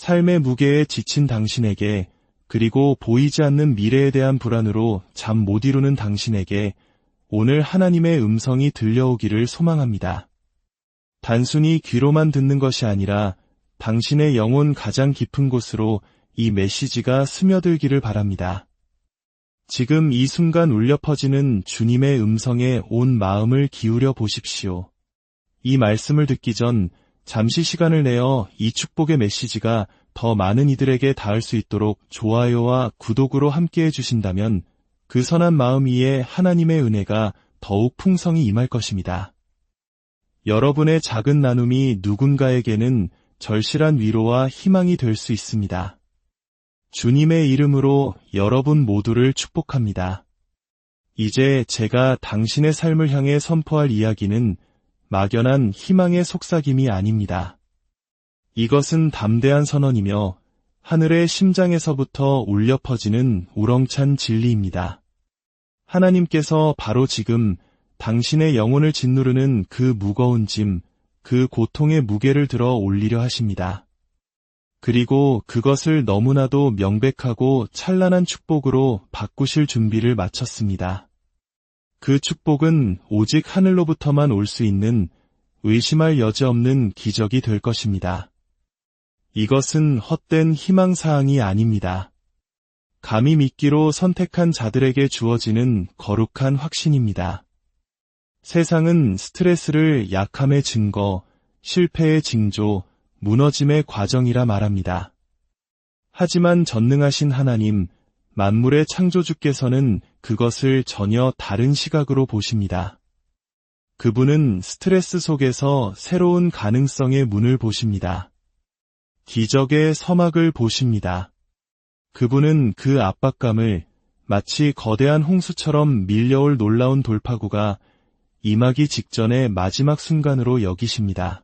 삶의 무게에 지친 당신에게, 그리고 보이지 않는 미래에 대한 불안으로 잠 못 이루는 당신에게 오늘 하나님의 음성이 들려오기를 소망합니다. 단순히 귀로만 듣는 것이 아니라 당신의 영혼 가장 깊은 곳으로 이 메시지가 스며들기를 바랍니다. 지금 이 순간 울려 퍼지는 주님의 음성에 온 마음을 기울여 보십시오. 이 말씀을 듣기 전 잠시 시간을 내어 이 축복의 메시지가 더 많은 이들에게 닿을 수 있도록 좋아요와 구독으로 함께해 주신다면 그 선한 마음 위에 하나님의 은혜가 더욱 풍성히 임할 것입니다. 여러분의 작은 나눔이 누군가에게는 절실한 위로와 희망이 될 수 있습니다. 주님의 이름으로 여러분 모두를 축복합니다. 이제 제가 당신의 삶을 향해 선포할 이야기는 막연한 희망의 속삭임이 아닙니다. 이것은 담대한 선언이며 하늘의 심장에서부터 울려 퍼지는 우렁찬 진리입니다. 하나님께서 바로 지금 당신의 영혼을 짓누르는 그 무거운 짐, 그 고통의 무게를 들어 올리려 하십니다. 그리고 그것을 너무나도 명백하고 찬란한 축복으로 바꾸실 준비를 마쳤습니다. 그 축복은 오직 하늘로부터만 올 수 있는 의심할 여지 없는 기적이 될 것입니다. 이것은 헛된 희망사항이 아닙니다. 감히 믿기로 선택한 자들에게 주어지는 거룩한 확신입니다. 세상은 스트레스를 약함의 증거, 실패의 징조, 무너짐의 과정이라 말합니다. 하지만 전능하신 하나님, 만물의 창조주께서는 그것을 전혀 다른 시각으로 보십니다. 그분은 스트레스 속에서 새로운 가능성의 문을 보십니다. 기적의 서막을 보십니다. 그분은 그 압박감을 마치 거대한 홍수처럼 밀려올 놀라운 돌파구가 임하기 직전의 마지막 순간으로 여기십니다.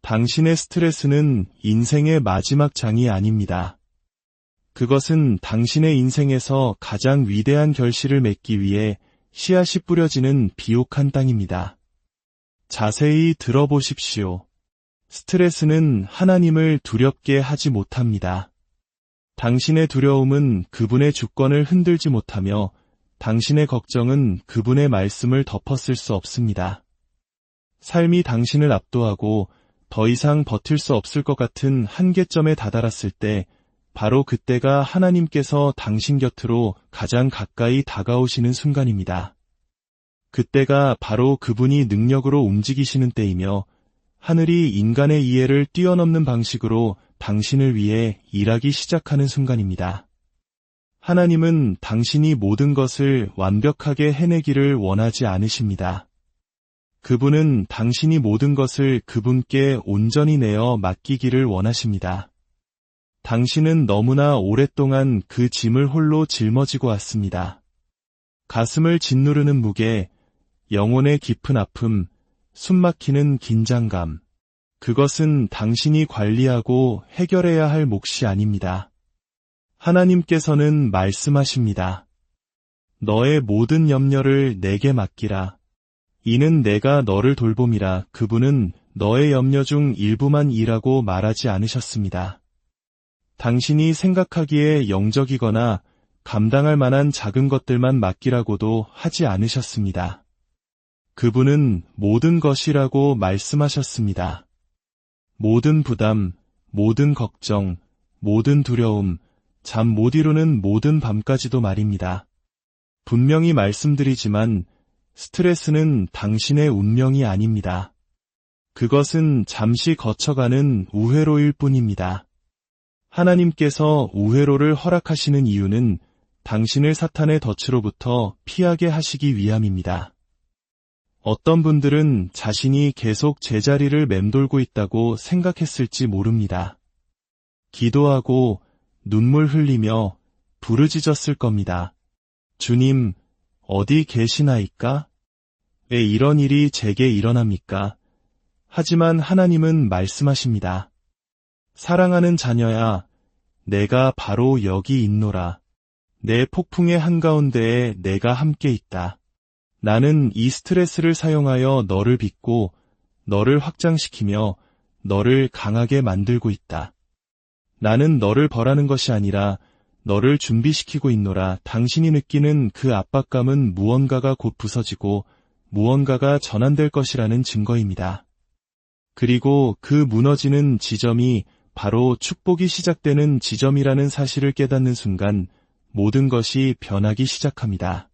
당신의 스트레스는 인생의 마지막 장이 아닙니다. 그것은 당신의 인생에서 가장 위대한 결실을 맺기 위해 씨앗이 뿌려지는 비옥한 땅입니다. 자세히 들어보십시오. 스트레스는 하나님을 두렵게 하지 못합니다. 당신의 두려움은 그분의 주권을 흔들지 못하며 당신의 걱정은 그분의 말씀을 덮었을 수 없습니다. 삶이 당신을 압도하고 더 이상 버틸 수 없을 것 같은 한계점에 다다랐을 때 바로 그때가 하나님께서 당신 곁으로 가장 가까이 다가오시는 순간입니다. 그때가 바로 그분이 능력으로 움직이시는 때이며 하늘이 인간의 이해를 뛰어넘는 방식으로 당신을 위해 일하기 시작하는 순간입니다. 하나님은 당신이 모든 것을 완벽하게 해내기를 원하지 않으십니다. 그분은 당신이 모든 것을 그분께 온전히 내어 맡기기를 원하십니다. 당신은 너무나 오랫동안 그 짐을 홀로 짊어지고 왔습니다. 가슴을 짓누르는 무게, 영혼의 깊은 아픔, 숨막히는 긴장감. 그것은 당신이 관리하고 해결해야 할 몫이 아닙니다. 하나님께서는 말씀하십니다. 너의 모든 염려를 내게 맡기라. 이는 내가 너를 돌봄이라. 그분은 너의 염려 중 일부만 이라고 말하지 않으셨습니다. 당신이 생각하기에 영적이거나 감당할 만한 작은 것들만 맡기라고도 하지 않으셨습니다. 그분은 모든 것이라고 말씀하셨습니다. 모든 부담, 모든 걱정, 모든 두려움, 잠 못 이루는 모든 밤까지도 말입니다. 분명히 말씀드리지만 스트레스는 당신의 운명이 아닙니다. 그것은 잠시 거쳐가는 우회로일 뿐입니다. 하나님께서 우회로를 허락하시는 이유는 당신을 사탄의 덫으로부터 피하게 하시기 위함입니다. 어떤 분들은 자신이 계속 제자리를 맴돌고 있다고 생각했을지 모릅니다. 기도하고 눈물 흘리며 부르짖었을 겁니다. 주님, 어디 계시나이까? 왜 이런 일이 제게 일어납니까? 하지만 하나님은 말씀하십니다. 사랑하는 자녀야, 내가 바로 여기 있노라. 내 폭풍의 한가운데에 내가 함께 있다. 나는 이 스트레스를 사용하여 너를 빚고 너를 확장시키며 너를 강하게 만들고 있다. 나는 너를 벌하는 것이 아니라 너를 준비시키고 있노라. 당신이 느끼는 그 압박감은 무언가가 곧 부서지고 무언가가 전환될 것이라는 증거입니다. 그리고 그 무너지는 지점이 바로 축복이 시작되는 지점이라는 사실을 깨닫는 순간 모든 것이 변하기 시작합니다.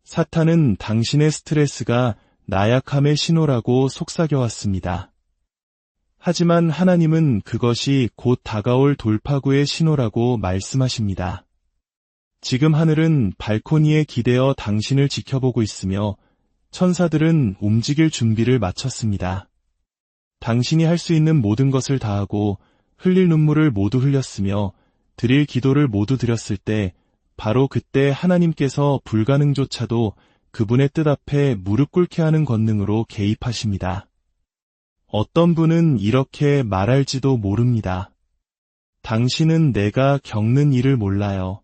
사탄은 당신의 스트레스가 나약함의 신호라고 속삭여왔습니다. 하지만 하나님은 그것이 곧 다가올 돌파구의 신호라고 말씀하십니다. 지금 하늘은 발코니에 기대어 당신을 지켜보고 있으며 천사들은 움직일 준비를 마쳤습니다. 당신이 할 수 있는 모든 것을 다하고 흘릴 눈물을 모두 흘렸으며 드릴 기도를 모두 드렸을 때 바로 그때 하나님께서 불가능조차도 그분의 뜻 앞에 무릎 꿇게 하는 권능으로 개입하십니다. 어떤 분은 이렇게 말할지도 모릅니다. 당신은 내가 겪는 일을 몰라요.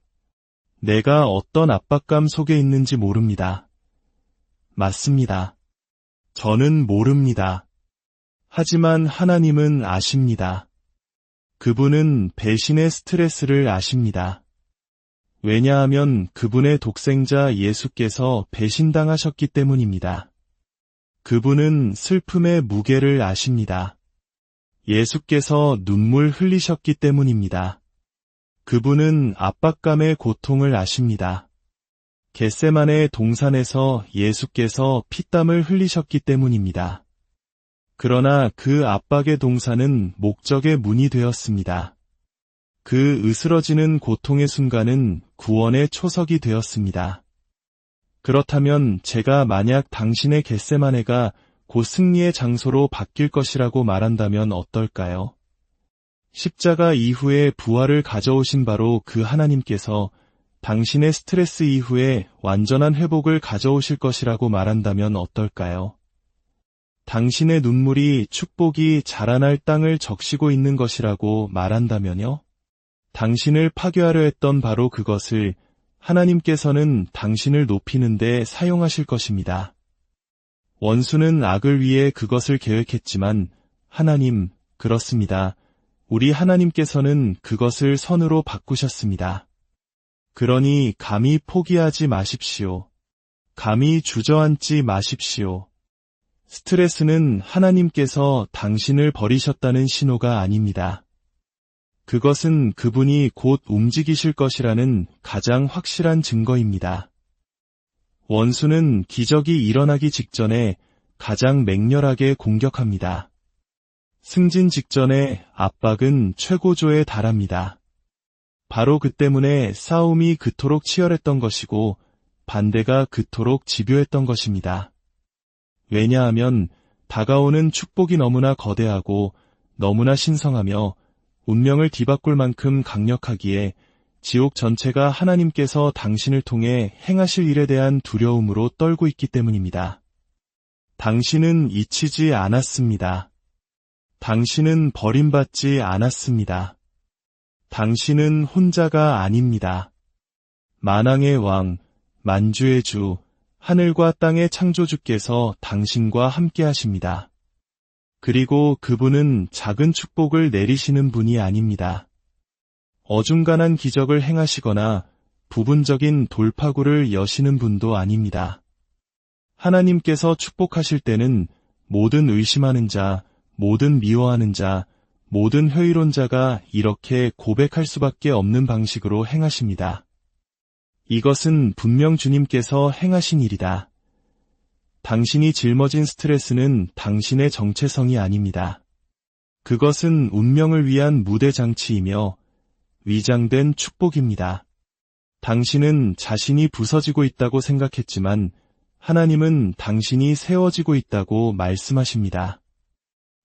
내가 어떤 압박감 속에 있는지 모릅니다. 맞습니다. 저는 모릅니다. 하지만 하나님은 아십니다. 그분은 배신의 스트레스를 아십니다. 왜냐하면 그분의 독생자 예수께서 배신당하셨기 때문입니다. 그분은 슬픔의 무게를 아십니다. 예수께서 눈물 흘리셨기 때문입니다. 그분은 압박감의 고통을 아십니다. 겟세마네 동산에서 예수께서 피땀을 흘리셨기 때문입니다. 그러나 그 압박의 동산은 목적의 문이 되었습니다. 그 으스러지는 고통의 순간은 구원의 초석이 되었습니다. 그렇다면 제가 만약 당신의 겟세마네가 곧 승리의 장소로 바뀔 것이라고 말한다면 어떨까요? 십자가 이후에 부활을 가져오신 바로 그 하나님께서 당신의 스트레스 이후에 완전한 회복을 가져오실 것이라고 말한다면 어떨까요? 당신의 눈물이 축복이 자라날 땅을 적시고 있는 것이라고 말한다면요? 당신을 파괴하려 했던 바로 그것을 하나님께서는 당신을 높이는 데 사용하실 것입니다. 원수는 악을 위해 그것을 계획했지만 하나님, 그렇습니다. 우리 하나님께서는 그것을 선으로 바꾸셨습니다. 그러니 감히 포기하지 마십시오. 감히 주저앉지 마십시오. 스트레스는 하나님께서 당신을 버리셨다는 신호가 아닙니다. 그것은 그분이 곧 움직이실 것이라는 가장 확실한 증거입니다. 원수는 기적이 일어나기 직전에 가장 맹렬하게 공격합니다. 승진 직전에 압박은 최고조에 달합니다. 바로 그 때문에 싸움이 그토록 치열했던 것이고 반대가 그토록 집요했던 것입니다. 왜냐하면 다가오는 축복이 너무나 거대하고 너무나 신성하며 운명을 뒤바꿀 만큼 강력하기에 지옥 전체가 하나님께서 당신을 통해 행하실 일에 대한 두려움으로 떨고 있기 때문입니다. 당신은 잊히지 않았습니다. 당신은 버림받지 않았습니다. 당신은 혼자가 아닙니다. 만왕의 왕, 만주의 주, 하늘과 땅의 창조주께서 당신과 함께 하십니다. 그리고 그분은 작은 축복을 내리시는 분이 아닙니다. 어중간한 기적을 행하시거나 부분적인 돌파구를 여시는 분도 아닙니다. 하나님께서 축복하실 때는 모든 의심하는 자, 모든 미워하는 자, 모든 회의론자가 이렇게 고백할 수밖에 없는 방식으로 행하십니다. 이것은 분명 주님께서 행하신 일이다. 당신이 짊어진 스트레스는 당신의 정체성이 아닙니다. 그것은 운명을 위한 무대 장치이며 위장된 축복입니다. 당신은 자신이 부서지고 있다고 생각했지만 하나님은 당신이 세워지고 있다고 말씀하십니다.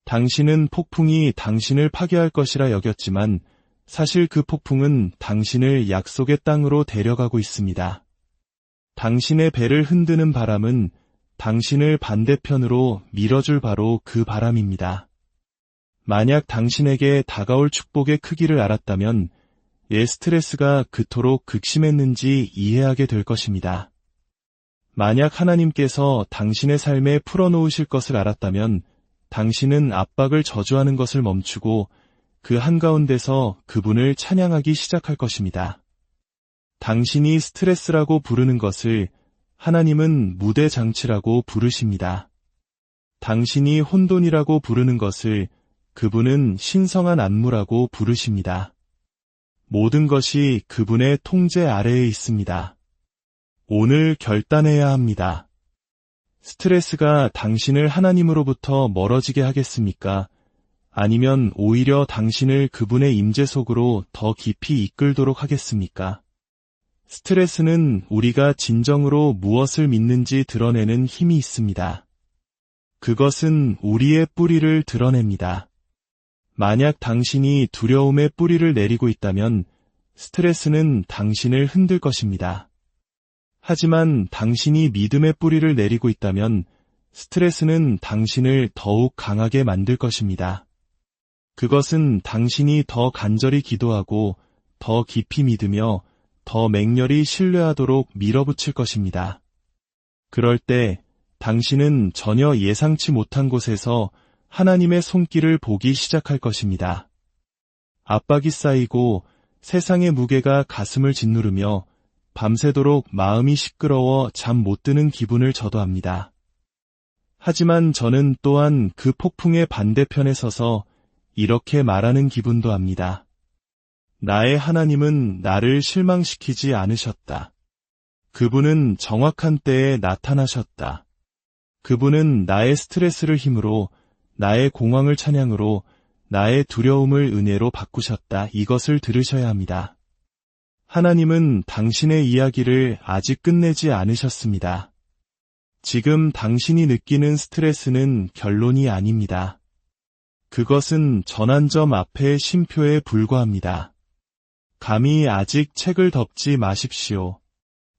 당신은 폭풍이 당신을 파괴할 것이라 여겼지만 사실 그 폭풍은 당신을 약속의 땅으로 데려가고 있습니다. 당신의 배를 흔드는 바람은 당신을 반대편으로 밀어줄 바로 그 바람입니다. 만약 당신에게 다가올 축복의 크기를 알았다면 왜 스트레스가 그토록 극심했는지 이해하게 될 것입니다. 만약 하나님께서 당신의 삶에 풀어놓으실 것을 알았다면 당신은 압박을 저주하는 것을 멈추고 그 한가운데서 그분을 찬양하기 시작할 것입니다. 당신이 스트레스라고 부르는 것을 하나님은 무대 장치라고 부르십니다. 당신이 혼돈이라고 부르는 것을 그분은 신성한 안무라고 부르십니다. 모든 것이 그분의 통제 아래에 있습니다. 오늘 결단해야 합니다. 스트레스가 당신을 하나님으로부터 멀어지게 하겠습니까? 아니면 오히려 당신을 그분의 임재 속으로 더 깊이 이끌도록 하겠습니까? 스트레스는 우리가 진정으로 무엇을 믿는지 드러내는 힘이 있습니다. 그것은 우리의 뿌리를 드러냅니다. 만약 당신이 두려움의 뿌리를 내리고 있다면 스트레스는 당신을 흔들 것입니다. 하지만 당신이 믿음의 뿌리를 내리고 있다면 스트레스는 당신을 더욱 강하게 만들 것입니다. 그것은 당신이 더 간절히 기도하고 더 깊이 믿으며 더 맹렬히 신뢰하도록 밀어붙일 것입니다. 그럴 때 당신은 전혀 예상치 못한 곳에서 하나님의 손길을 보기 시작할 것입니다. 압박이 쌓이고 세상의 무게가 가슴을 짓누르며 밤새도록 마음이 시끄러워 잠 못 드는 기분을 저도 합니다. 하지만 저는 또한 그 폭풍의 반대편에 서서 이렇게 말하는 기분도 합니다. 나의 하나님은 나를 실망시키지 않으셨다. 그분은 정확한 때에 나타나셨다. 그분은 나의 스트레스를 힘으로, 나의 공황을 찬양으로, 나의 두려움을 은혜로 바꾸셨다. 이것을 들으셔야 합니다. 하나님은 당신의 이야기를 아직 끝내지 않으셨습니다. 지금 당신이 느끼는 스트레스는 결론이 아닙니다. 그것은 전환점 앞의 쉼표에 불과합니다. 감히 아직 책을 덮지 마십시오.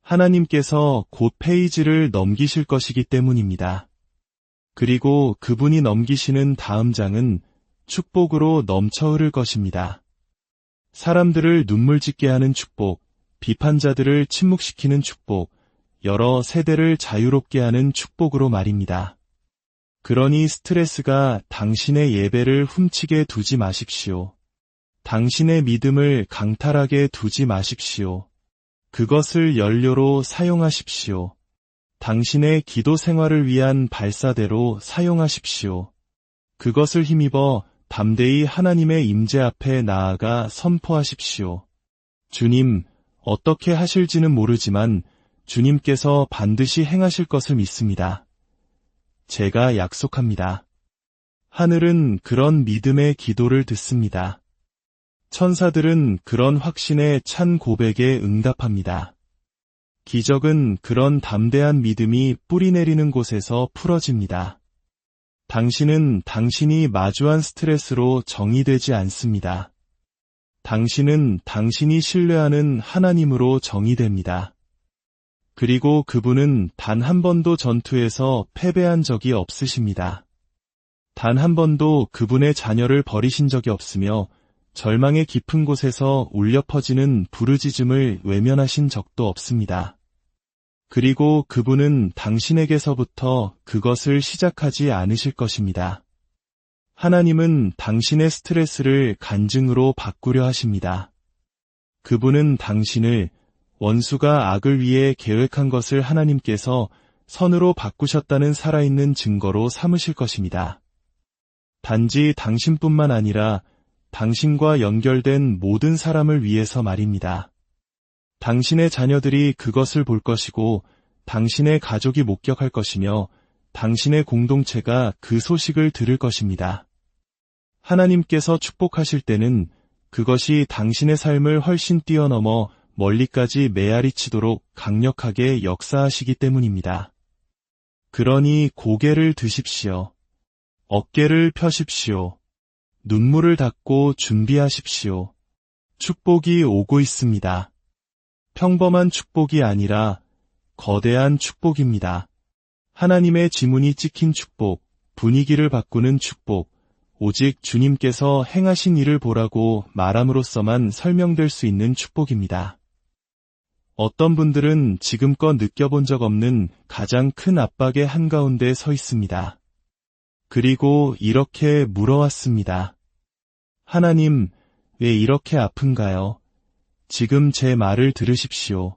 하나님께서 곧 페이지를 넘기실 것이기 때문입니다. 그리고 그분이 넘기시는 다음 장은 축복으로 넘쳐 흐를 것입니다. 사람들을 눈물 짓게 하는 축복, 비판자들을 침묵시키는 축복, 여러 세대를 자유롭게 하는 축복으로 말입니다. 그러니 스트레스가 당신의 예배를 훔치게 두지 마십시오. 당신의 믿음을 강탈하게 두지 마십시오. 그것을 연료로 사용하십시오. 당신의 기도 생활을 위한 발사대로 사용하십시오. 그것을 힘입어 담대히 하나님의 임재 앞에 나아가 선포하십시오. 주님, 어떻게 하실지는 모르지만 주님께서 반드시 행하실 것을 믿습니다. 제가 약속합니다. 하늘은 그런 믿음의 기도를 듣습니다. 천사들은 그런 확신에 찬 고백에 응답합니다. 기적은 그런 담대한 믿음이 뿌리 내리는 곳에서 풀어집니다. 당신은 당신이 마주한 스트레스로 정의되지 않습니다. 당신은 당신이 신뢰하는 하나님으로 정의됩니다. 그리고 그분은 단 한 번도 전투에서 패배한 적이 없으십니다. 단 한 번도 그분의 자녀를 버리신 적이 없으며 절망의 깊은 곳에서 울려 퍼지는 부르짖음을 외면하신 적도 없습니다. 그리고 그분은 당신에게서부터 그것을 시작하지 않으실 것입니다. 하나님은 당신의 스트레스를 간증으로 바꾸려 하십니다. 그분은 당신을 원수가 악을 위해 계획한 것을 하나님께서 선으로 바꾸셨다는 살아있는 증거로 삼으실 것입니다. 단지 당신뿐만 아니라 당신과 연결된 모든 사람을 위해서 말입니다. 당신의 자녀들이 그것을 볼 것이고 당신의 가족이 목격할 것이며 당신의 공동체가 그 소식을 들을 것입니다. 하나님께서 축복하실 때는 그것이 당신의 삶을 훨씬 뛰어넘어 멀리까지 메아리치도록 강력하게 역사하시기 때문입니다. 그러니 고개를 드십시오. 어깨를 펴십시오. 눈물을 닦고 준비하십시오. 축복이 오고 있습니다. 평범한 축복이 아니라 거대한 축복입니다. 하나님의 지문이 찍힌 축복, 분위기를 바꾸는 축복, 오직 주님께서 행하신 일을 보라고 말함으로써만 설명될 수 있는 축복입니다. 어떤 분들은 지금껏 느껴본 적 없는 가장 큰 압박의 한가운데 서 있습니다. 그리고 이렇게 물어왔습니다. 하나님, 왜 이렇게 아픈가요? 지금 제 말을 들으십시오.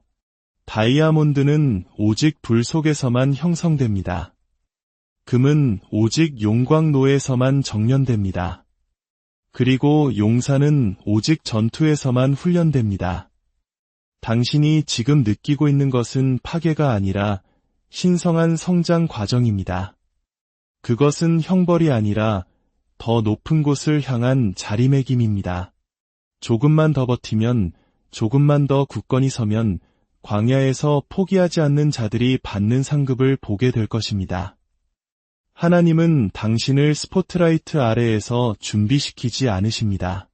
다이아몬드는 오직 불 속에서만 형성됩니다. 금은 오직 용광로에서만 정련됩니다. 그리고 용사는 오직 전투에서만 훈련됩니다. 당신이 지금 느끼고 있는 것은 파괴가 아니라 신성한 성장 과정입니다. 그것은 형벌이 아니라 더 높은 곳을 향한 자리매김입니다. 조금만 더 버티면, 조금만 더 굳건히 서면 광야에서 포기하지 않는 자들이 받는 상급을 보게 될 것입니다. 하나님은 당신을 스포트라이트 아래에서 준비시키지 않으십니다.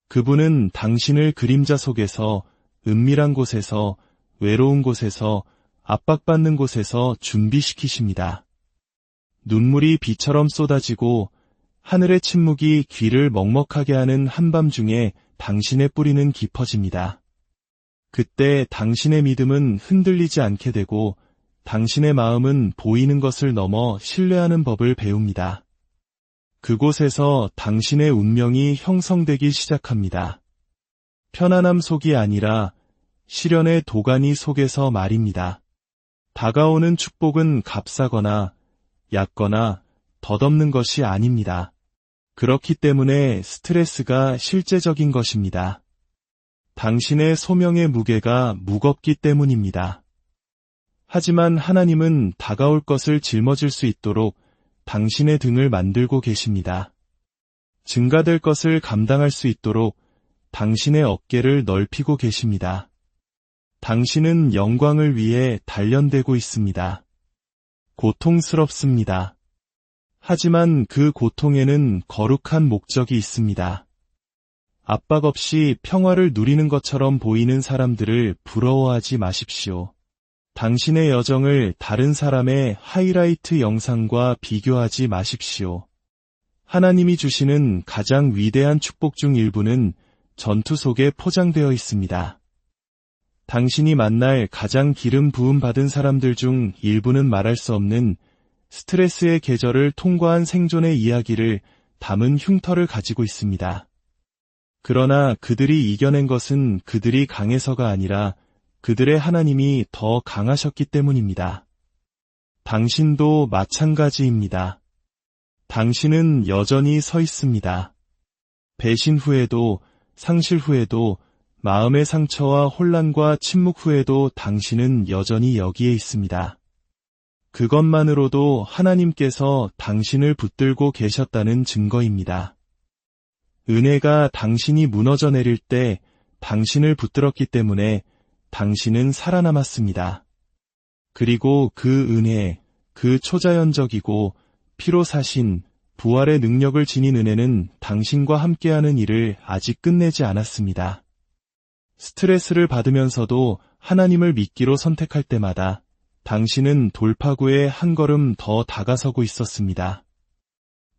그분은 당신을 그림자 속에서, 은밀한 곳에서, 외로운 곳에서, 압박받는 곳에서 준비시키십니다. 눈물이 비처럼 쏟아지고 하늘의 침묵이 귀를 먹먹하게 하는 한밤중에 당신의 뿌리는 깊어집니다. 그때 당신의 믿음은 흔들리지 않게 되고 당신의 마음은 보이는 것을 넘어 신뢰하는 법을 배웁니다. 그곳에서 당신의 운명이 형성되기 시작합니다. 편안함 속이 아니라 시련의 도가니 속에서 말입니다. 다가오는 축복은 값싸거나 얕거나 덧없는 것이 아닙니다. 그렇기 때문에 스트레스가 실제적인 것입니다. 당신의 소명의 무게가 무겁기 때문입니다. 하지만 하나님은 다가올 것을 짊어질 수 있도록 당신의 등을 만들고 계십니다. 증가될 것을 감당할 수 있도록 당신의 어깨를 넓히고 계십니다. 당신은 영광을 위해 단련되고 있습니다. 고통스럽습니다. 하지만 그 고통에는 거룩한 목적이 있습니다. 압박 없이 평화를 누리는 것처럼 보이는 사람들을 부러워하지 마십시오. 당신의 여정을 다른 사람의 하이라이트 영상과 비교하지 마십시오. 하나님이 주시는 가장 위대한 축복 중 일부는 전투 속에 포장되어 있습니다. 당신이 만날 가장 기름 부음 받은 사람들 중 일부는 말할 수 없는 스트레스의 계절을 통과한 생존의 이야기를 담은 흉터를 가지고 있습니다. 그러나 그들이 이겨낸 것은 그들이 강해서가 아니라 그들의 하나님이 더 강하셨기 때문입니다. 당신도 마찬가지입니다. 당신은 여전히 서 있습니다. 배신 후에도, 상실 후에도, 마음의 상처와 혼란과 침묵 후에도 당신은 여전히 여기에 있습니다. 그것만으로도 하나님께서 당신을 붙들고 계셨다는 증거입니다. 은혜가 당신이 무너져 내릴 때 당신을 붙들었기 때문에 당신은 살아남았습니다. 그리고 그 은혜, 그 초자연적이고 피로 사신 부활의 능력을 지닌 은혜는 당신과 함께하는 일을 아직 끝내지 않았습니다. 스트레스를 받으면서도 하나님을 믿기로 선택할 때마다 당신은 돌파구에 한 걸음 더 다가서고 있었습니다.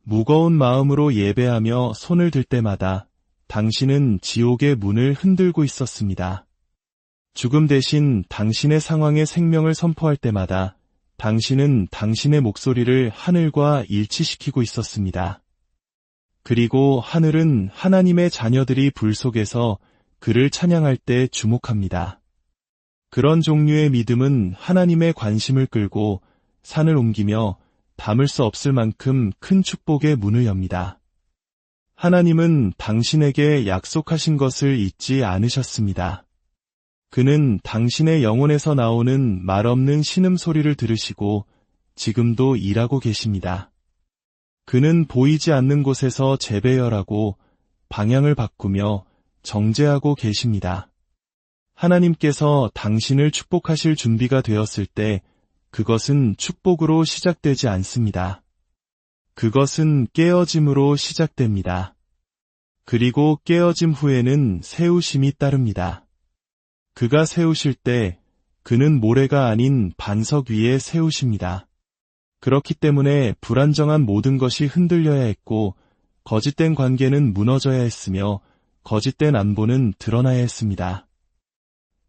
무거운 마음으로 예배하며 손을 들 때마다 당신은 지옥의 문을 흔들고 있었습니다. 죽음 대신 당신의 상황에 생명을 선포할 때마다 당신은 당신의 목소리를 하늘과 일치시키고 있었습니다. 그리고 하늘은 하나님의 자녀들이 불 속에서 그를 찬양할 때 주목합니다. 그런 종류의 믿음은 하나님의 관심을 끌고 산을 옮기며 담을 수 없을 만큼 큰 축복의 문을 엽니다. 하나님은 당신에게 약속하신 것을 잊지 않으셨습니다. 그는 당신의 영혼에서 나오는 말없는 신음소리를 들으시고 지금도 일하고 계십니다. 그는 보이지 않는 곳에서 재배열하고 방향을 바꾸며 정죄하고 계십니다. 하나님께서 당신을 축복하실 준비가 되었을 때 그것은 축복으로 시작되지 않습니다. 그것은 깨어짐으로 시작됩니다. 그리고 깨어짐 후에는 세우심이 따릅니다. 그가 세우실 때 그는 모래가 아닌 반석 위에 세우십니다. 그렇기 때문에 불안정한 모든 것이 흔들려야 했고 거짓된 관계는 무너져야 했으며 거짓된 안보는 드러나야 했습니다.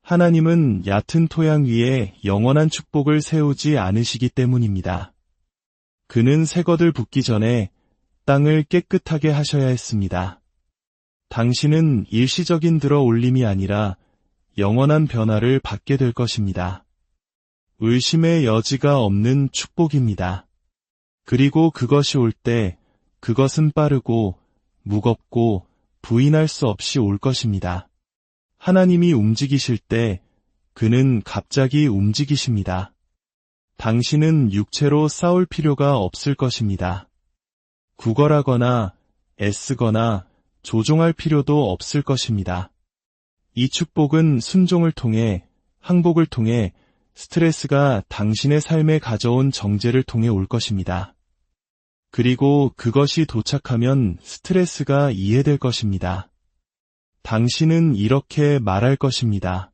하나님은 얕은 토양 위에 영원한 축복을 세우지 않으시기 때문입니다. 그는 새것을 붓기 전에 땅을 깨끗하게 하셔야 했습니다. 당신은 일시적인 들어 올림이 아니라 영원한 변화를 받게 될 것입니다. 의심의 여지가 없는 축복입니다. 그리고 그것이 올 때 그것은 빠르고 무겁고 부인할 수 없이 올 것입니다. 하나님이 움직이실 때 그는 갑자기 움직이십니다. 당신은 육체로 싸울 필요가 없을 것입니다. 구걸하거나 애쓰거나 조종할 필요도 없을 것입니다. 이 축복은 순종을 통해, 항복을 통해 스트레스가 당신의 삶에 가져온 정제를 통해 올 것입니다. 그리고 그것이 도착하면 스트레스가 이해될 것입니다. 당신은 이렇게 말할 것입니다.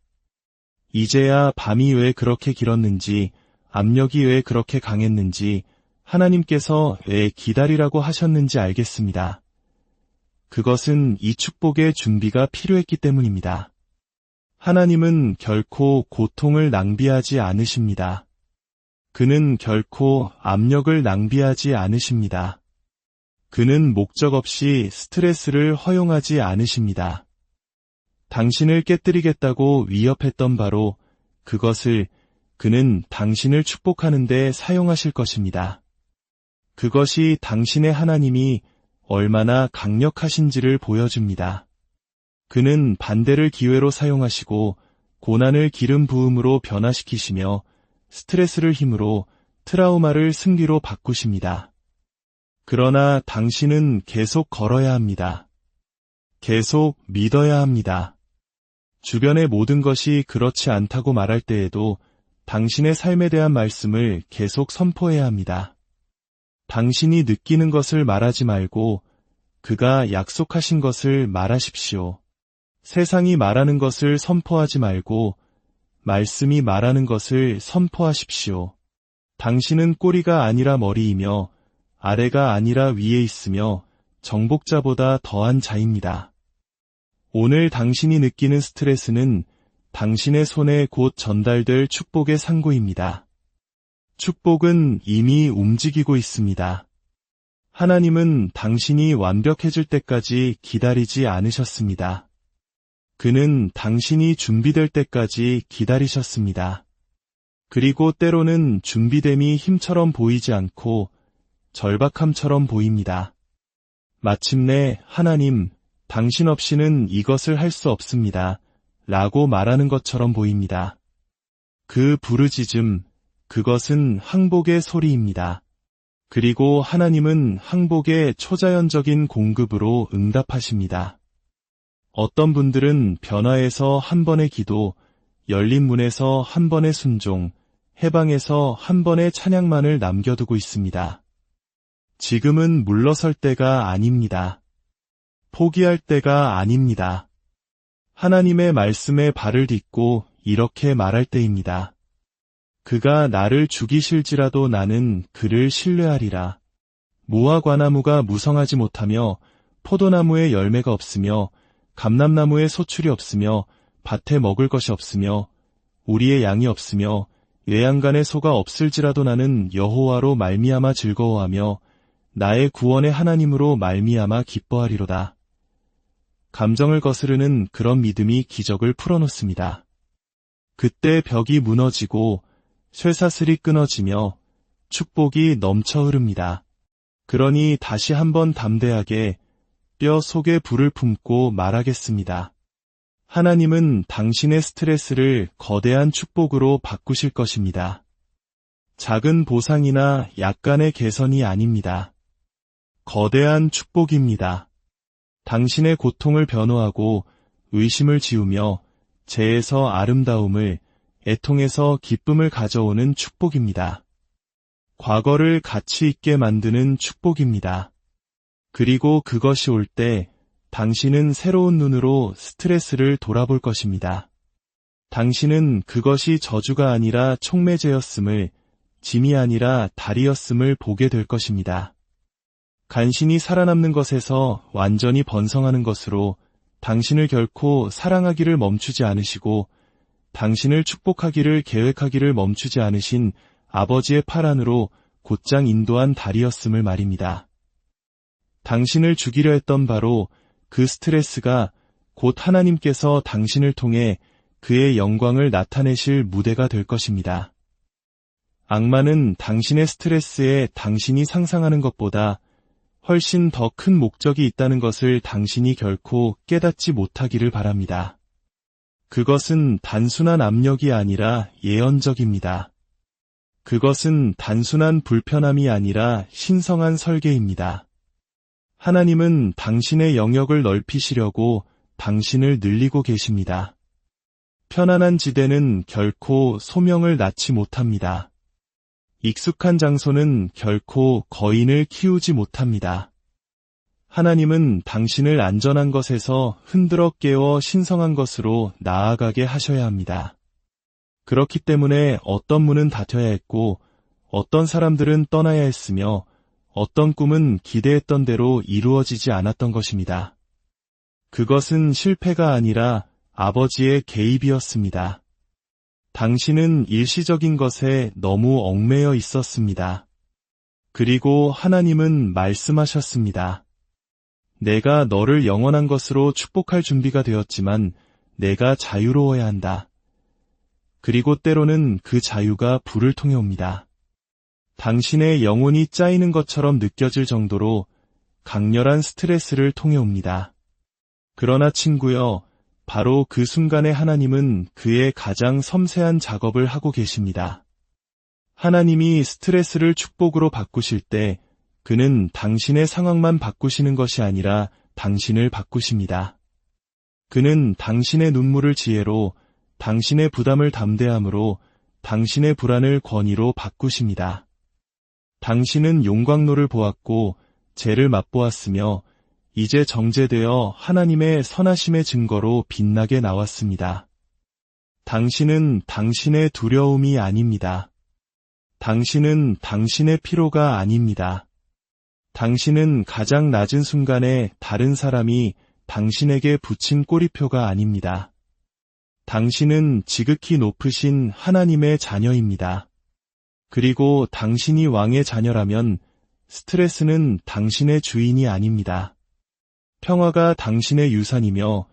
이제야 밤이 왜 그렇게 길었는지, 압력이 왜 그렇게 강했는지, 하나님께서 왜 기다리라고 하셨는지 알겠습니다. 그것은 이 축복의 준비가 필요했기 때문입니다. 하나님은 결코 고통을 낭비하지 않으십니다. 그는 결코 압력을 낭비하지 않으십니다. 그는 목적 없이 스트레스를 허용하지 않으십니다. 당신을 깨뜨리겠다고 위협했던 바로 그것을 그는 당신을 축복하는 데 사용하실 것입니다. 그것이 당신의 하나님이 얼마나 강력하신지를 보여줍니다. 그는 반대를 기회로 사용하시고 고난을 기름 부음으로 변화시키시며 스트레스를 힘으로 트라우마를 승기로 바꾸십니다. 그러나 당신은 계속 걸어야 합니다. 계속 믿어야 합니다. 주변의 모든 것이 그렇지 않다고 말할 때에도 당신의 삶에 대한 말씀을 계속 선포해야 합니다. 당신이 느끼는 것을 말하지 말고 그가 약속하신 것을 말하십시오. 세상이 말하는 것을 선포하지 말고 말씀이 말하는 것을 선포하십시오. 당신은 꼬리가 아니라 머리이며 아래가 아니라 위에 있으며 정복자보다 더한 자입니다. 오늘 당신이 느끼는 스트레스는 당신의 손에 곧 전달될 축복의 상고입니다. 축복은 이미 움직이고 있습니다. 하나님은 당신이 완벽해질 때까지 기다리지 않으셨습니다. 그는 당신이 준비될 때까지 기다리셨습니다. 그리고 때로는 준비됨이 힘처럼 보이지 않고 절박함처럼 보입니다. 마침내 하나님, 당신 없이는 이것을 할 수 없습니다. 라고 말하는 것처럼 보입니다. 그 부르짖음, 그것은 항복의 소리입니다. 그리고 하나님은 항복의 초자연적인 공급으로 응답하십니다. 어떤 분들은 변화에서 한 번의 기도, 열린 문에서 한 번의 순종, 해방에서 한 번의 찬양만을 남겨두고 있습니다. 지금은 물러설 때가 아닙니다. 포기할 때가 아닙니다. 하나님의 말씀에 발을 딛고 이렇게 말할 때입니다. 그가 나를 죽이실지라도 나는 그를 신뢰하리라. 무화과나무가 무성하지 못하며 포도나무에 열매가 없으며 감람나무에 소출이 없으며 밭에 먹을 것이 없으며 우리의 양이 없으며 외양간에 소가 없을지라도 나는 여호와로 말미암아 즐거워하며 나의 구원의 하나님으로 말미암아 기뻐하리로다. 감정을 거스르는 그런 믿음이 기적을 풀어놓습니다. 그때 벽이 무너지고 쇠사슬이 끊어지며 축복이 넘쳐 흐릅니다. 그러니 다시 한번 담대하게 뼈 속에 불을 품고 말하겠습니다. 하나님은 당신의 스트레스를 거대한 축복으로 바꾸실 것입니다. 작은 보상이나 약간의 개선이 아닙니다. 거대한 축복입니다. 당신의 고통을 변호하고 의심을 지우며 재에서 아름다움을, 애통에서 기쁨을 가져오는 축복입니다. 과거를 가치 있게 만드는 축복입니다. 그리고 그것이 올 때 당신은 새로운 눈으로 스트레스를 돌아볼 것입니다. 당신은 그것이 저주가 아니라 촉매제였음을, 짐이 아니라 달이었음을 보게 될 것입니다. 간신히 살아남는 것에서 완전히 번성하는 것으로 당신을 결코 사랑하기를 멈추지 않으시고 당신을 축복하기를 계획하기를 멈추지 않으신 아버지의 팔 안으로 곧장 인도한 달이었음을 말입니다. 당신을 죽이려 했던 바로 그 스트레스가 곧 하나님께서 당신을 통해 그의 영광을 나타내실 무대가 될 것입니다. 악마는 당신의 스트레스에 당신이 상상하는 것보다 훨씬 더 큰 목적이 있다는 것을 당신이 결코 깨닫지 못하기를 바랍니다. 그것은 단순한 압력이 아니라 예언적입니다. 그것은 단순한 불편함이 아니라 신성한 설계입니다. 하나님은 당신의 영역을 넓히시려고 당신을 늘리고 계십니다. 편안한 지대는 결코 소명을 낳지 못합니다. 익숙한 장소는 결코 거인을 키우지 못합니다. 하나님은 당신을 안전한 것에서 흔들어 깨워 신성한 것으로 나아가게 하셔야 합니다. 그렇기 때문에 어떤 문은 닫혀야 했고 어떤 사람들은 떠나야 했으며 어떤 꿈은 기대했던 대로 이루어지지 않았던 것입니다. 그것은 실패가 아니라 아버지의 개입이었습니다. 당신은 일시적인 것에 너무 얽매여 있었습니다. 그리고 하나님은 말씀하셨습니다. 내가 너를 영원한 것으로 축복할 준비가 되었지만 내가 자유로워야 한다. 그리고 때로는 그 자유가 불을 통해 옵니다. 당신의 영혼이 짜이는 것처럼 느껴질 정도로 강렬한 스트레스를 통해 옵니다. 그러나 친구여, 바로 그 순간에 하나님은 그의 가장 섬세한 작업을 하고 계십니다. 하나님이 스트레스를 축복으로 바꾸실 때 그는 당신의 상황만 바꾸시는 것이 아니라 당신을 바꾸십니다. 그는 당신의 눈물을 지혜로, 당신의 부담을 담대함으로, 당신의 불안을 권위로 바꾸십니다. 당신은 용광로를 보았고 재를 맛보았으며 이제 정제되어 하나님의 선하심의 증거로 빛나게 나왔습니다. 당신은 당신의 두려움이 아닙니다. 당신은 당신의 피로가 아닙니다. 당신은 가장 낮은 순간에 다른 사람이 당신에게 붙인 꼬리표가 아닙니다. 당신은 지극히 높으신 하나님의 자녀입니다. 그리고 당신이 왕의 자녀라면 스트레스는 당신의 주인이 아닙니다. 평화가 당신의 유산이며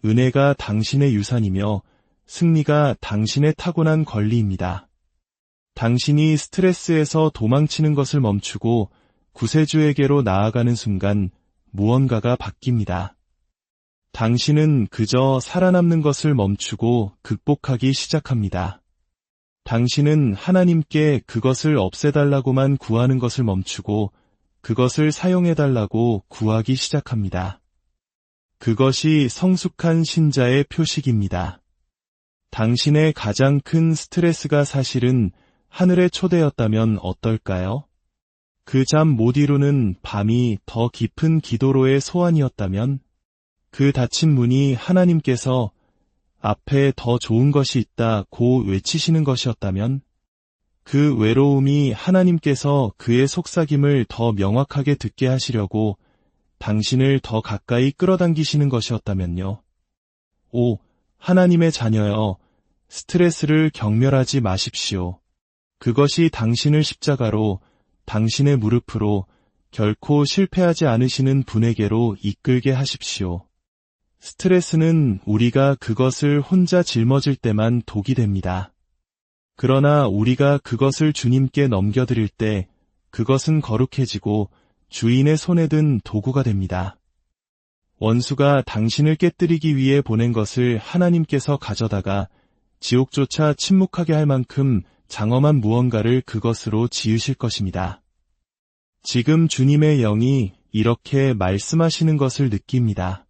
은혜가 당신의 유산이며 승리가 당신의 타고난 권리입니다. 당신이 스트레스에서 도망치는 것을 멈추고 구세주에게로 나아가는 순간 무언가가 바뀝니다. 당신은 그저 살아남는 것을 멈추고 극복하기 시작합니다. 당신은 하나님께 그것을 없애달라고만 구하는 것을 멈추고 그것을 사용해달라고 구하기 시작합니다. 그것이 성숙한 신자의 표식입니다. 당신의 가장 큰 스트레스가 사실은 하늘의 초대였다면 어떨까요? 그 잠 못 이루는 밤이 더 깊은 기도로의 소환이었다면, 그 닫힌 문이 하나님께서 앞에 더 좋은 것이 있다고 외치시는 것이었다면, 그 외로움이 하나님께서 그의 속삭임을 더 명확하게 듣게 하시려고 당신을 더 가까이 끌어당기시는 것이었다면요. 오, 하나님의 자녀여, 스트레스를 경멸하지 마십시오. 그것이 당신을 십자가로, 당신의 무릎으로 결코 실패하지 않으시는 분에게로 이끌게 하십시오. 스트레스는 우리가 그것을 혼자 짊어질 때만 독이 됩니다. 그러나 우리가 그것을 주님께 넘겨드릴 때 그것은 거룩해지고 주인의 손에 든 도구가 됩니다. 원수가 당신을 깨뜨리기 위해 보낸 것을 하나님께서 가져다가 지옥조차 침묵하게 할 만큼 장엄한 무언가를 그것으로 지으실 것입니다. 지금 주님의 영이 이렇게 말씀하시는 것을 느낍니다.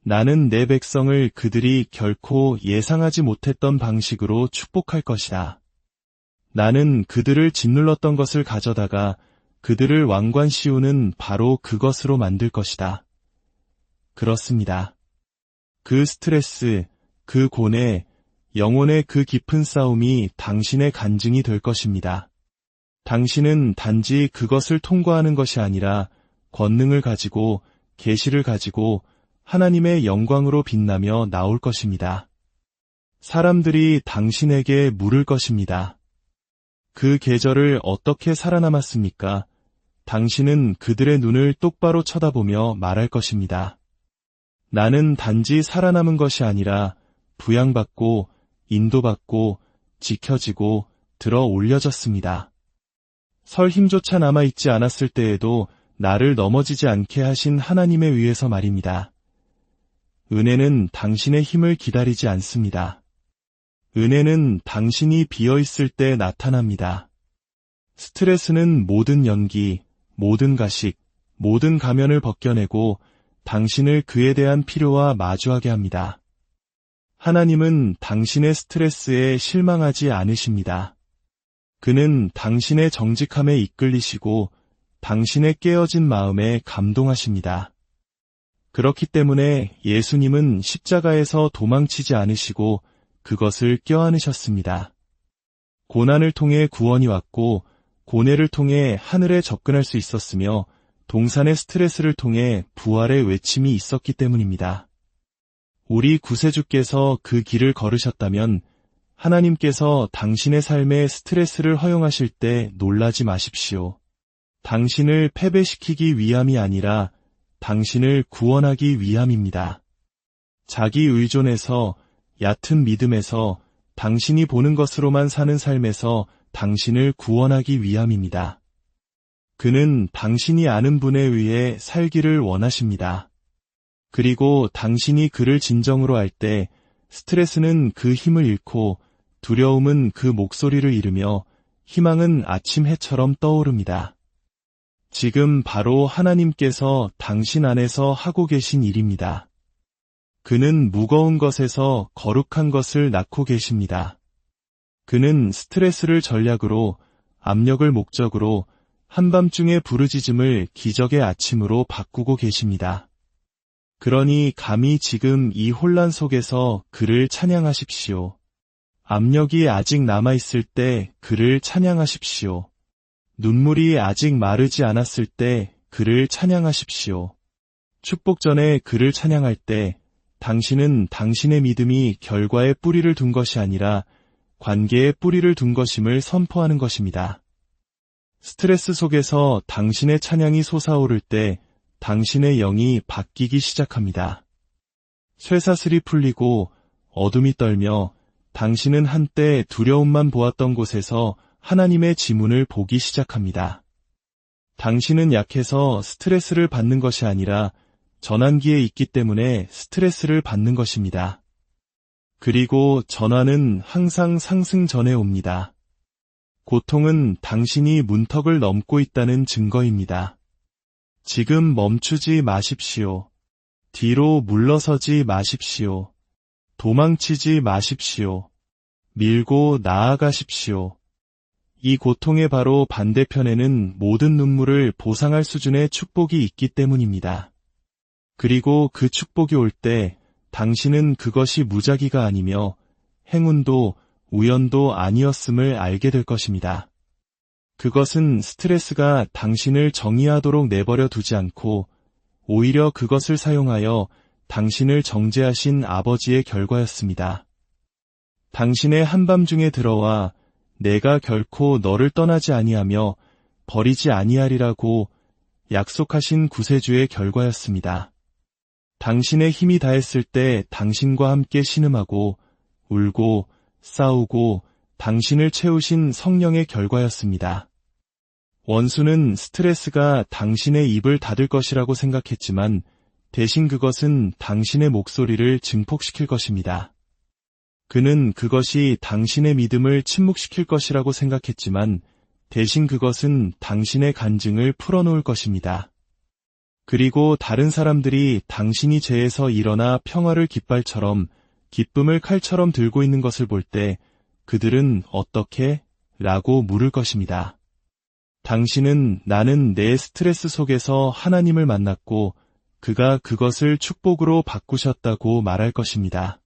나는 내 백성을 그들이 결코 예상하지 못했던 방식으로 축복할 것이다. 나는 그들을 짓눌렀던 것을 가져다가 그들을 왕관 씌우는 바로 그것으로 만들 것이다. 그렇습니다. 그 스트레스, 그 고뇌, 영혼의 그 깊은 싸움이 당신의 간증이 될 것입니다. 당신은 단지 그것을 통과하는 것이 아니라 권능을 가지고, 계시를 가지고 하나님의 영광으로 빛나며 나올 것입니다. 사람들이 당신에게 물을 것입니다. 그 계절을 어떻게 살아남았습니까? 당신은 그들의 눈을 똑바로 쳐다보며 말할 것입니다. 나는 단지 살아남은 것이 아니라 부양받고 인도받고 지켜지고 들어 올려졌습니다. 설 힘조차 남아있지 않았을 때에도 나를 넘어지지 않게 하신 하나님에 의해서 말입니다. 은혜는 당신의 힘을 기다리지 않습니다. 은혜는 당신이 비어있을 때 나타납니다. 스트레스는 모든 연기, 모든 가식, 모든 가면을 벗겨내고 당신을 그에 대한 필요와 마주하게 합니다. 하나님은 당신의 스트레스에 실망하지 않으십니다. 그는 당신의 정직함에 이끌리시고 당신의 깨어진 마음에 감동하십니다. 그렇기 때문에 예수님은 십자가에서 도망치지 않으시고 그것을 껴안으셨습니다. 고난을 통해 구원이 왔고 고뇌를 통해 하늘에 접근할 수 있었으며 동산의 스트레스를 통해 부활의 외침이 있었기 때문입니다. 우리 구세주께서 그 길을 걸으셨다면 하나님께서 당신의 삶에 스트레스를 허용하실 때 놀라지 마십시오. 당신을 패배시키기 위함이 아니라 당신을 구원하기 위함입니다. 자기 의존에서, 얕은 믿음에서, 당신이 보는 것으로만 사는 삶에서 당신을 구원하기 위함입니다. 그는 당신이 아는 분에 의해 살기를 원하십니다. 그리고 당신이 그를 진정으로 할 때 스트레스는 그 힘을 잃고 두려움은 그 목소리를 잃으며 희망은 아침 해처럼 떠오릅니다. 지금 바로 하나님께서 당신 안에서 하고 계신 일입니다. 그는 무거운 것에서 거룩한 것을 낳고 계십니다. 그는 스트레스를 전략으로, 압력을 목적으로, 한밤중의 부르짖음을 기적의 아침으로 바꾸고 계십니다. 그러니 감히 지금 이 혼란 속에서 그를 찬양하십시오. 압력이 아직 남아있을 때 그를 찬양하십시오. 눈물이 아직 마르지 않았을 때 그를 찬양하십시오. 축복 전에 그를 찬양할 때 당신은 당신의 믿음이 결과에 뿌리를 둔 것이 아니라 관계에 뿌리를 둔 것임을 선포하는 것입니다. 스트레스 속에서 당신의 찬양이 솟아오를 때 당신의 영이 바뀌기 시작합니다. 쇠사슬이 풀리고 어둠이 떨며 당신은 한때 두려움만 보았던 곳에서 하나님의 지문을 보기 시작합니다. 당신은 약해서 스트레스를 받는 것이 아니라 전환기에 있기 때문에 스트레스를 받는 것입니다. 그리고 전환은 항상 상승 전에 옵니다. 고통은 당신이 문턱을 넘고 있다는 증거입니다. 지금 멈추지 마십시오. 뒤로 물러서지 마십시오. 도망치지 마십시오. 밀고 나아가십시오. 이 고통의 바로 반대편에는 모든 눈물을 보상할 수준의 축복이 있기 때문입니다. 그리고 그 축복이 올 때 당신은 그것이 무작위가 아니며 행운도 우연도 아니었음을 알게 될 것입니다. 그것은 스트레스가 당신을 정의하도록 내버려 두지 않고 오히려 그것을 사용하여 당신을 정죄하신 아버지의 결과였습니다. 당신의 한밤중에 들어와 내가 결코 너를 떠나지 아니하며 버리지 아니하리라고 약속하신 구세주의 결과였습니다. 당신의 힘이 다했을 때 당신과 함께 신음하고 울고 싸우고 당신을 채우신 성령의 결과였습니다. 원수는 스트레스가 당신의 입을 닫을 것이라고 생각했지만 대신 그것은 당신의 목소리를 증폭시킬 것입니다. 그는 그것이 당신의 믿음을 침묵시킬 것이라고 생각했지만 대신 그것은 당신의 간증을 풀어놓을 것입니다. 그리고 다른 사람들이 당신이 죄에서 일어나 평화를 깃발처럼 기쁨을 칼처럼 들고 있는 것을 볼 때 그들은 어떻게? 라고 물을 것입니다. 당신은 나는 내 스트레스 속에서 하나님을 만났고 그가 그것을 축복으로 바꾸셨다고 말할 것입니다.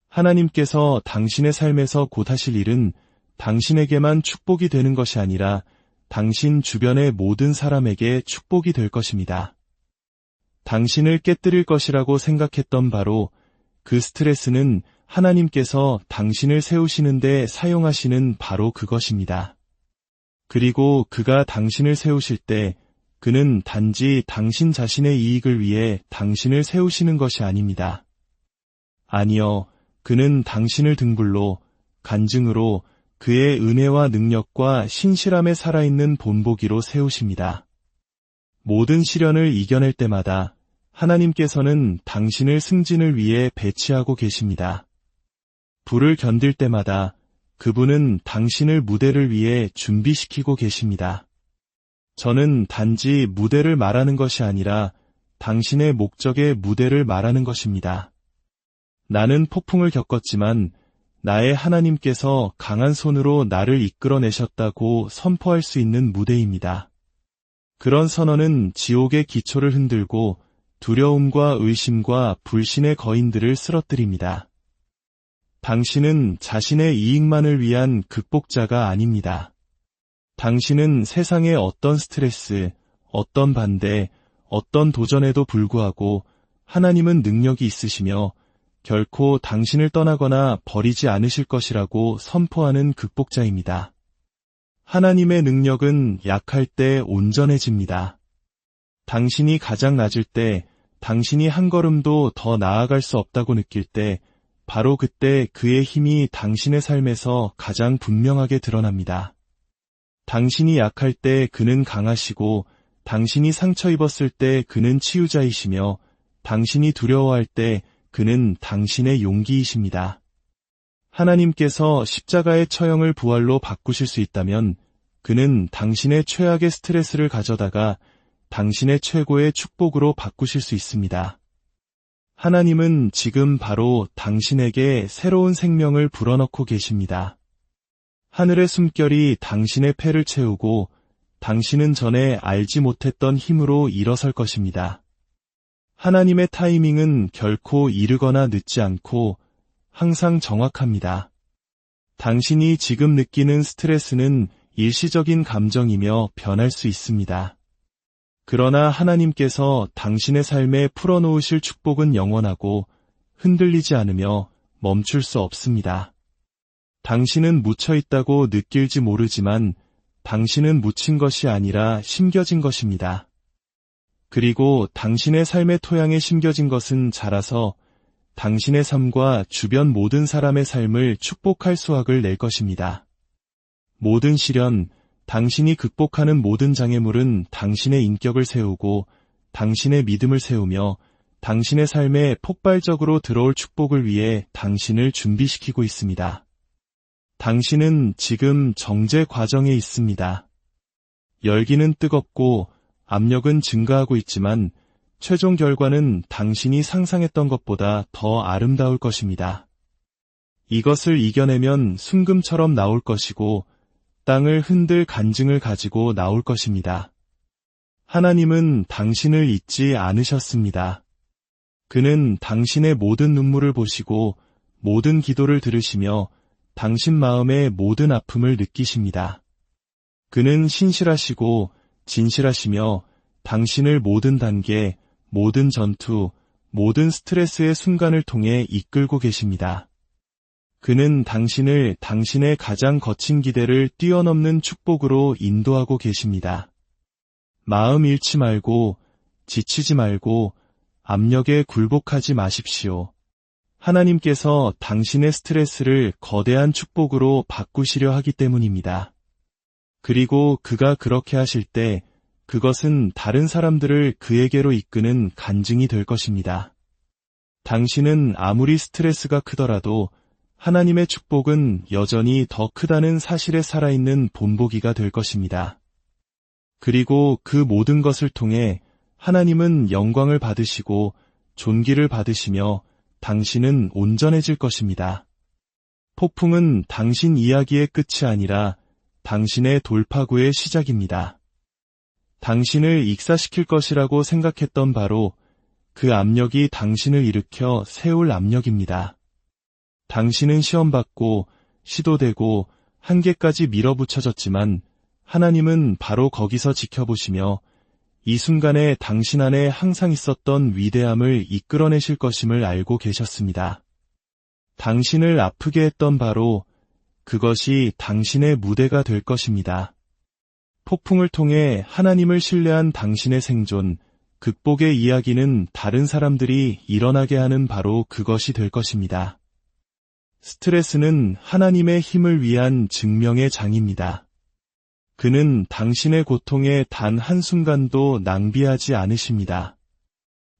하나님께서 당신의 삶에서 곧 하실 일은 당신에게만 축복이 되는 것이 아니라 당신 주변의 모든 사람에게 축복이 될 것입니다. 당신을 깨뜨릴 것이라고 생각했던 바로 그 스트레스는 하나님께서 당신을 세우시는데 사용하시는 바로 그것입니다. 그리고 그가 당신을 세우실 때 그는 단지 당신 자신의 이익을 위해 당신을 세우시는 것이 아닙니다. 아니요, 그는 당신을 등불로, 간증으로 그의 은혜와 능력과 신실함에 살아있는 본보기로 세우십니다. 모든 시련을 이겨낼 때마다 하나님께서는 당신을 승진을 위해 배치하고 계십니다. 불을 견딜 때마다 그분은 당신을 무대를 위해 준비시키고 계십니다. 저는 단지 무대를 말하는 것이 아니라 당신의 목적의 무대를 말하는 것입니다. 나는 폭풍을 겪었지만 나의 하나님께서 강한 손으로 나를 이끌어내셨다고 선포할 수 있는 무대입니다. 그런 선언은 지옥의 기초를 흔들고 두려움과 의심과 불신의 거인들을 쓰러뜨립니다. 당신은 자신의 이익만을 위한 극복자가 아닙니다. 당신은 세상의 어떤 스트레스, 어떤 반대, 어떤 도전에도 불구하고 하나님은 능력이 있으시며 결코 당신을 떠나거나 버리지 않으실 것이라고 선포하는 극복자입니다. 하나님의 능력은 약할 때 온전해집니다. 당신이 가장 낮을 때, 당신이 한 걸음도 더 나아갈 수 없다고 느낄 때, 바로 그때 그의 힘이 당신의 삶에서 가장 분명하게 드러납니다. 당신이 약할 때 그는 강하시고, 당신이 상처 입었을 때 그는 치유자이시며, 당신이 두려워할 때 그는 당신의 용기이십니다. 하나님께서 십자가의 처형을 부활로 바꾸실 수 있다면 그는 당신의 최악의 스트레스를 가져다가 당신의 최고의 축복으로 바꾸실 수 있습니다. 하나님은 지금 바로 당신에게 새로운 생명을 불어넣고 계십니다. 하늘의 숨결이 당신의 폐를 채우고 당신은 전에 알지 못했던 힘으로 일어설 것입니다. 하나님의 타이밍은 결코 이르거나 늦지 않고 항상 정확합니다. 당신이 지금 느끼는 스트레스는 일시적인 감정이며 변할 수 있습니다. 그러나 하나님께서 당신의 삶에 풀어놓으실 축복은 영원하고 흔들리지 않으며 멈출 수 없습니다. 당신은 묻혀있다고 느낄지 모르지만 당신은 묻힌 것이 아니라 심겨진 것입니다. 그리고 당신의 삶의 토양에 심겨진 것은 자라서 당신의 삶과 주변 모든 사람의 삶을 축복할 수확을 낼 것입니다. 모든 시련, 당신이 극복하는 모든 장애물은 당신의 인격을 세우고 당신의 믿음을 세우며 당신의 삶에 폭발적으로 들어올 축복을 위해 당신을 준비시키고 있습니다. 당신은 지금 정제 과정에 있습니다. 열기는 뜨겁고 압력은 증가하고 있지만 최종 결과는 당신이 상상했던 것보다 더 아름다울 것입니다. 이것을 이겨내면 순금처럼 나올 것이고 땅을 흔들 간증을 가지고 나올 것입니다. 하나님은 당신을 잊지 않으셨습니다. 그는 당신의 모든 눈물을 보시고 모든 기도를 들으시며 당신 마음의 모든 아픔을 느끼십니다. 그는 신실하시고 진실하시며 당신을 모든 단계, 모든 전투, 모든 스트레스의 순간을 통해 이끌고 계십니다. 그는 당신을 당신의 가장 거친 기대를 뛰어넘는 축복으로 인도하고 계십니다. 마음 잃지 말고, 지치지 말고, 압력에 굴복하지 마십시오. 하나님께서 당신의 스트레스를 거대한 축복으로 바꾸시려 하기 때문입니다. 그리고 그가 그렇게 하실 때 그것은 다른 사람들을 그에게로 이끄는 간증이 될 것입니다. 당신은 아무리 스트레스가 크더라도 하나님의 축복은 여전히 더 크다는 사실에 살아있는 본보기가 될 것입니다. 그리고 그 모든 것을 통해 하나님은 영광을 받으시고 존귀를 받으시며 당신은 온전해질 것입니다. 폭풍은 당신 이야기의 끝이 아니라 당신의 돌파구의 시작입니다. 당신을 익사시킬 것이라고 생각했던 바로 그 압력이 당신을 일으켜 세울 압력입니다. 당신은 시험받고 시도되고 한계까지 밀어붙여졌지만 하나님은 바로 거기서 지켜보시며 이 순간에 당신 안에 항상 있었던 위대함을 이끌어내실 것임을 알고 계셨습니다. 당신을 아프게 했던 바로 그것이 당신의 무대가 될 것입니다. 폭풍을 통해 하나님을 신뢰한 당신의 생존, 극복의 이야기는 다른 사람들이 일어나게 하는 바로 그것이 될 것입니다. 스트레스는 하나님의 힘을 위한 증명의 장입니다. 그는 당신의 고통에 단 한순간도 낭비하지 않으십니다.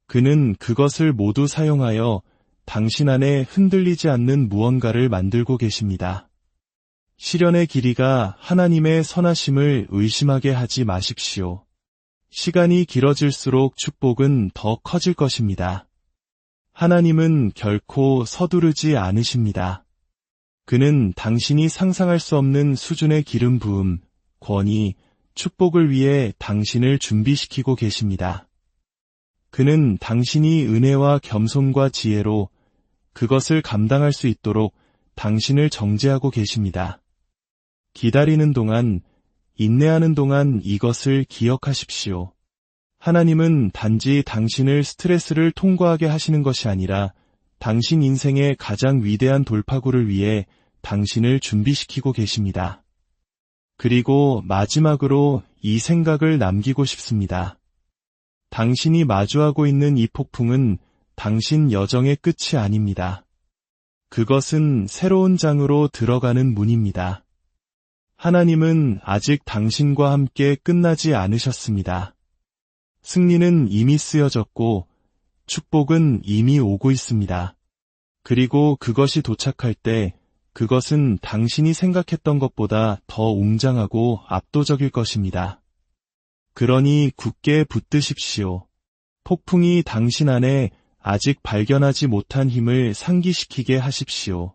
그는 그것을 모두 사용하여 당신 안에 흔들리지 않는 무언가를 만들고 계십니다. 시련의 길이가 하나님의 선하심을 의심하게 하지 마십시오. 시간이 길어질수록 축복은 더 커질 것입니다. 하나님은 결코 서두르지 않으십니다. 그는 당신이 상상할 수 없는 수준의 기름 부음, 권위, 축복을 위해 당신을 준비시키고 계십니다. 그는 당신이 은혜와 겸손과 지혜로 그것을 감당할 수 있도록 당신을 정죄하고 계십니다. 기다리는 동안, 인내하는 동안 이것을 기억하십시오. 하나님은 단지 당신을 스트레스를 통과하게 하시는 것이 아니라 당신 인생의 가장 위대한 돌파구를 위해 당신을 준비시키고 계십니다. 그리고 마지막으로 이 생각을 남기고 싶습니다. 당신이 마주하고 있는 이 폭풍은 당신 여정의 끝이 아닙니다. 그것은 새로운 장으로 들어가는 문입니다. 하나님은 아직 당신과 함께 끝나지 않으셨습니다. 승리는 이미 쓰여졌고 축복은 이미 오고 있습니다. 그리고 그것이 도착할 때 그것은 당신이 생각했던 것보다 더 웅장하고 압도적일 것입니다. 그러니 굳게 붙드십시오. 폭풍이 당신 안에 아직 발견하지 못한 힘을 상기시키게 하십시오.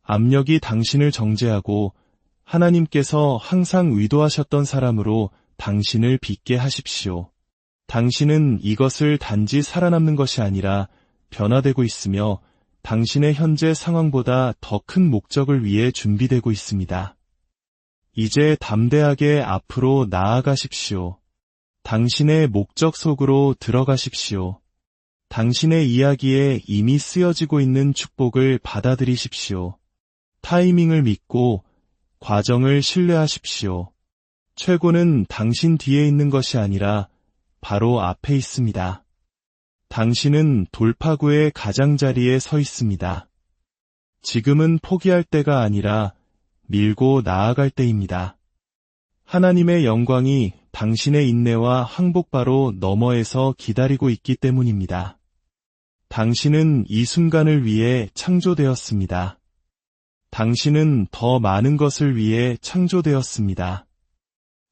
압력이 당신을 정죄하고 하나님께서 항상 의도하셨던 사람으로 당신을 빚게 하십시오. 당신은 이것을 단지 살아남는 것이 아니라 변화되고 있으며 당신의 현재 상황보다 더 큰 목적을 위해 준비되고 있습니다. 이제 담대하게 앞으로 나아가십시오. 당신의 목적 속으로 들어가십시오. 당신의 이야기에 이미 쓰여지고 있는 축복을 받아들이십시오. 타이밍을 믿고 과정을 신뢰하십시오. 최고는 당신 뒤에 있는 것이 아니라 바로 앞에 있습니다. 당신은 돌파구의 가장자리에 서 있습니다. 지금은 포기할 때가 아니라 밀고 나아갈 때입니다. 하나님의 영광이 당신의 인내와 항복바로 너머에서 기다리고 있기 때문입니다. 당신은 이 순간을 위해 창조되었습니다. 당신은 더 많은 것을 위해 창조되었습니다.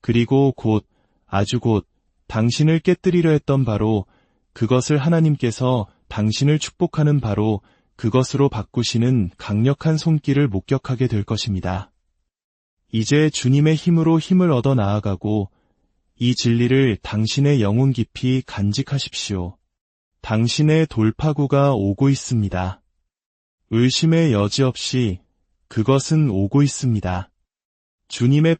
그리고 곧, 아주 곧, 당신을 깨뜨리려 했던 바로 그것을 하나님께서 당신을 축복하는 바로 그것으로 바꾸시는 강력한 손길을 목격하게 될 것입니다. 이제 주님의 힘으로 힘을 얻어 나아가고 이 진리를 당신의 영혼 깊이 간직하십시오. 당신의 돌파구가 오고 있습니다. 의심의 여지 없이 그것은 오고 있습니다. 주님의